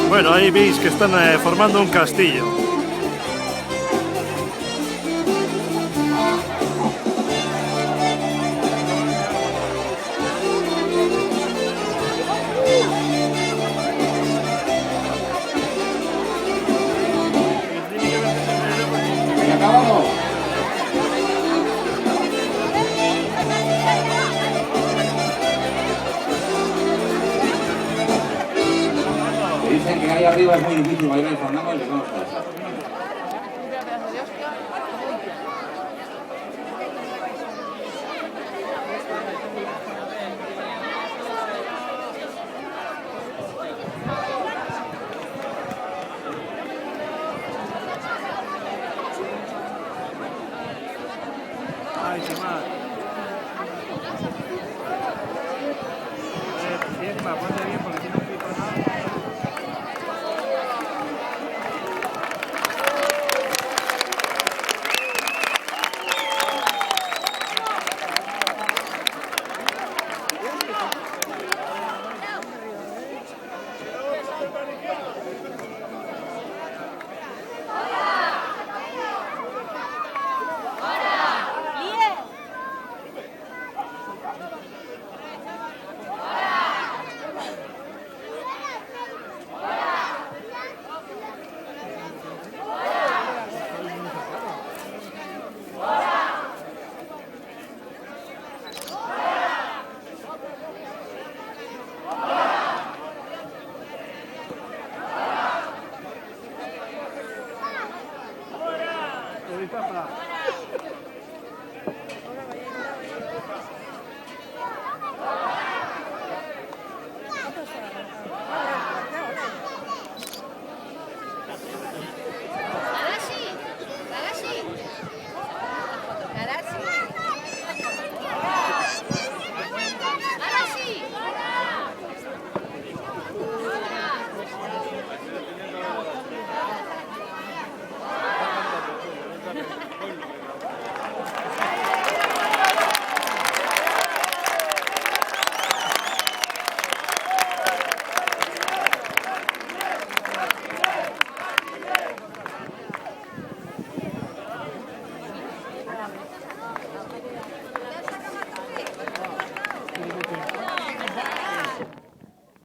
Bueno, ahí veis que están formando un castillo. ¿Y acabamos? Dicen que ahí arriba es muy difícil bailar el fandango y les vamos a dejar. Ay, qué mal. Ponte bien.